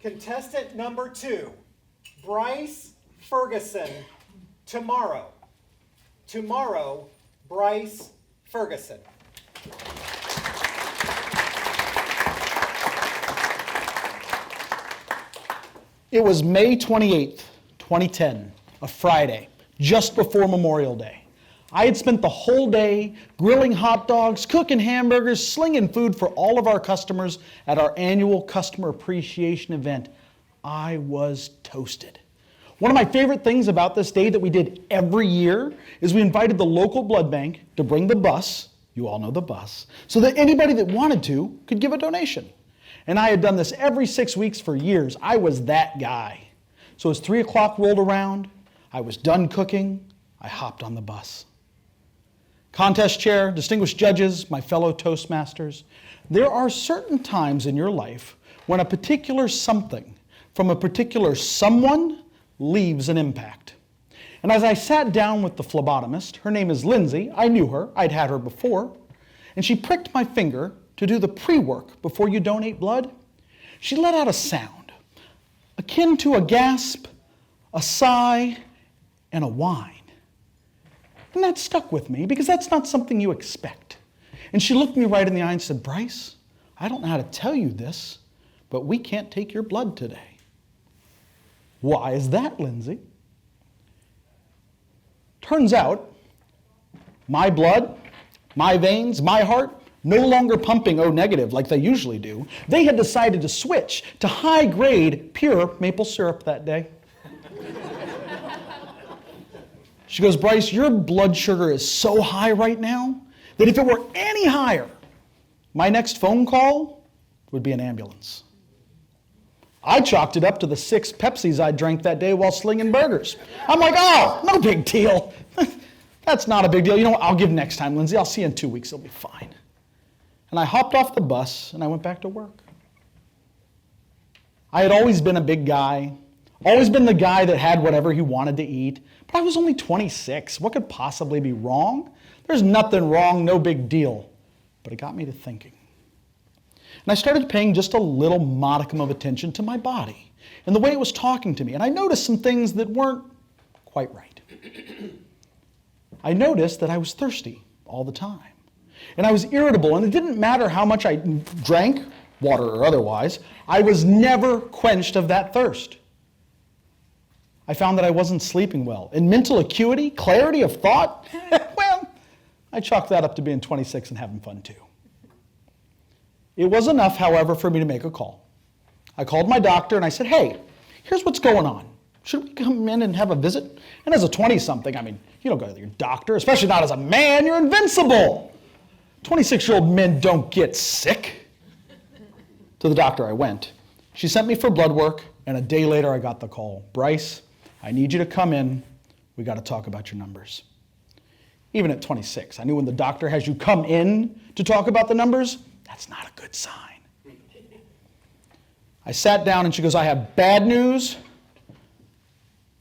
Contestant number 2, Brice Ferguson. Tomorrow. Tomorrow, Brice Ferguson. It was May 28th, 2010, a Friday, just before Memorial Day. I had spent the whole day grilling hot dogs, cooking hamburgers, slinging food for all of our customers at our annual customer appreciation event. I was toasted. One of my favorite things about this day that we did every year is we invited the local blood bank to bring the bus, you all know the bus, so that anybody that wanted to could give a donation. And I had done this every 6 weeks for years. I was that guy. So as 3 o'clock rolled around, I was done cooking, I hopped on the bus. Contest chair, distinguished judges, my fellow Toastmasters, there are certain times in your life when a particular something from a particular someone leaves an impact. And as I sat down with the phlebotomist, her name is Lindsay, I knew her, I'd had her before, and she pricked my finger to do the pre-work before you donate blood, she let out a sound akin to a gasp, a sigh, and a whine. And that stuck with me because that's not something you expect. And she looked me right in the eye and said, "Brice, I don't know how to tell you this, but we can't take your blood today." "Why is that, Lindsay?" Turns out, my blood, my veins, my heart, no longer pumping O negative like they usually do. They had decided to switch to high-grade pure maple syrup that day. She goes, "Brice, your blood sugar is so high right now that if it were any higher, my next phone call would be an ambulance." I chalked it up to the 6 Pepsis I drank that day while slinging burgers. I'm like, "Oh, no big deal. That's not a big deal. You know what? I'll give next time, Lindsay. I'll see you in 2 weeks. It'll be fine." And I hopped off the bus and I went back to work. I had always been a big guy, always been the guy that had whatever he wanted to eat, but I was only 26. What could possibly be wrong? There's nothing wrong, no big deal. But it got me to thinking. And I started paying just a little modicum of attention to my body and the way it was talking to me. And I noticed some things that weren't quite right. I noticed that I was thirsty all the time. And I was irritable, and it didn't matter how much I drank, water or otherwise, I was never quenched of that thirst. I found that I wasn't sleeping well. And mental acuity, clarity of thought, well, I chalked that up to being 26 and having fun too. It was enough, however, for me to make a call. I called my doctor and I said, "Hey, here's what's going on. Should we come in and have a visit?" And as a 20-something, I mean, you don't go to your doctor, especially not as a man, you're invincible. 26-year-old men don't get sick. To the doctor I went. She sent me for blood work, and a day later I got the call. "Brice, I need you to come in. We got to talk about your numbers." Even at 26, I knew when the doctor has you come in to talk about the numbers, that's not a good sign. I sat down and she goes, "I have bad news,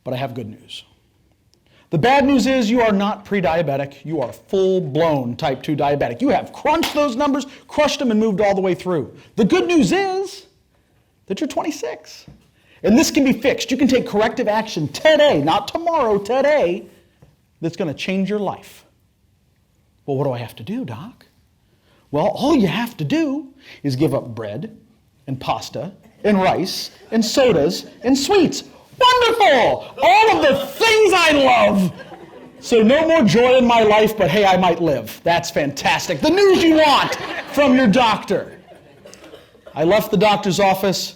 but I have good news. The bad news is you are not pre-diabetic. You are full-blown type 2 diabetic. You have crunched those numbers, crushed them, and moved all the way through. The good news is that you're 26. And this can be fixed. You can take corrective action today, not tomorrow, today, that's going to change your life." "Well, what do I have to do, Doc?" "Well, all you have to do is give up bread and pasta and rice and sodas and sweets." Wonderful! All of the things I love. So no more joy in my life, but hey, I might live. That's fantastic. The news you want from your doctor. I left the doctor's office,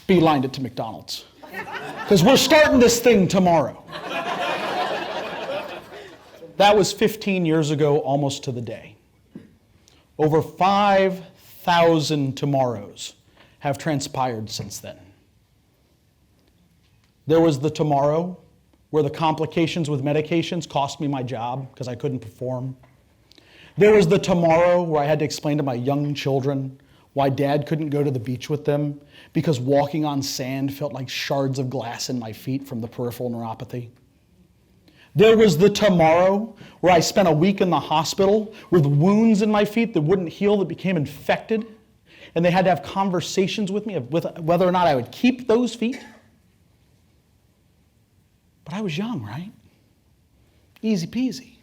beelined it to McDonald's. Because we're starting this thing tomorrow. That was 15 years ago, almost to the day. Over 5,000 tomorrows have transpired since then. There was the tomorrow where the complications with medications cost me my job because I couldn't perform. There was the tomorrow where I had to explain to my young children why Dad couldn't go to the beach with them because walking on sand felt like shards of glass in my feet from the peripheral neuropathy. There was the tomorrow where I spent a week in the hospital with wounds in my feet that wouldn't heal, that became infected. and they had to have conversations with me of whether or not I would keep those feet. But I was young, right? Easy peasy.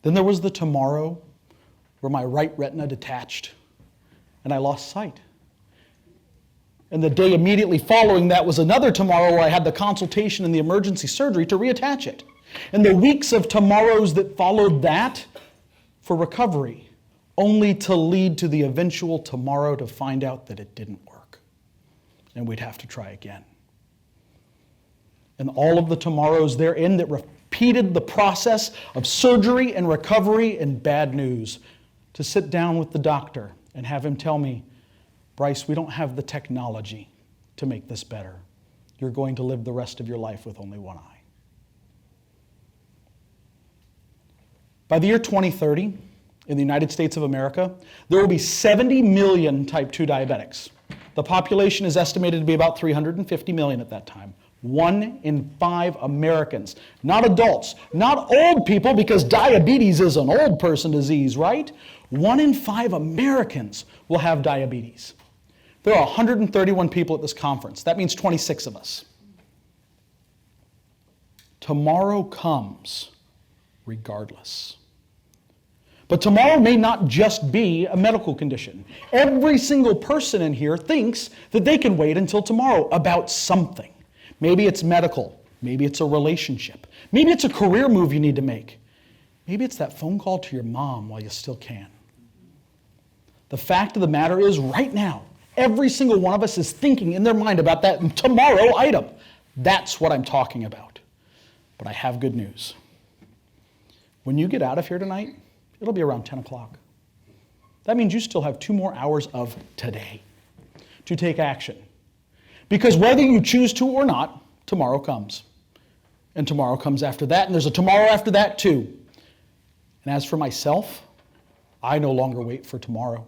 Then there was the tomorrow where my right retina detached and I lost sight. And the day immediately following that was another tomorrow where I had the consultation and the emergency surgery to reattach it. And the weeks of tomorrows that followed that for recovery, only to lead to the eventual tomorrow to find out that it didn't work. And we'd have to try again. And all of the tomorrows therein that repeated the process of surgery and recovery and bad news, to sit down with the doctor and have him tell me, Brice, we don't have the technology to make this better. You're going to live the rest of your life with only one eye. By the year 2030, in the United States of America, there will be 70 million type 2 diabetics. The population is estimated to be about 350 million at that time. 1 in 5 Americans, not adults, not old people, because diabetes is an old person disease, right? 1 in 5 Americans will have diabetes. There are 131 people at this conference. That means 26 of us. Tomorrow comes regardless. But tomorrow may not just be a medical condition. Every single person in here thinks that they can wait until tomorrow about something. Maybe it's medical. Maybe it's a relationship. Maybe it's a career move you need to make. Maybe it's that phone call to your mom while you still can. The fact of the matter is, right now, every single one of us is thinking in their mind about that tomorrow item. That's what I'm talking about. But I have good news. When you get out of here tonight, it'll be around 10 o'clock. That means you still have 2 more hours of today to take action. Because whether you choose to or not, tomorrow comes. And tomorrow comes after that, and there's a tomorrow after that too. And as for myself, I no longer wait for tomorrow.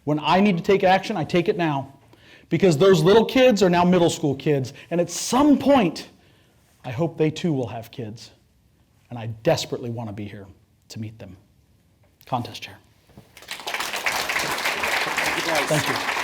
When I need to take action, I take it now. Because those little kids are now middle school kids, and at some point, I hope they too will have kids. And I desperately want to be here to meet them. Contest chair. Thank you, Brice. Thank you.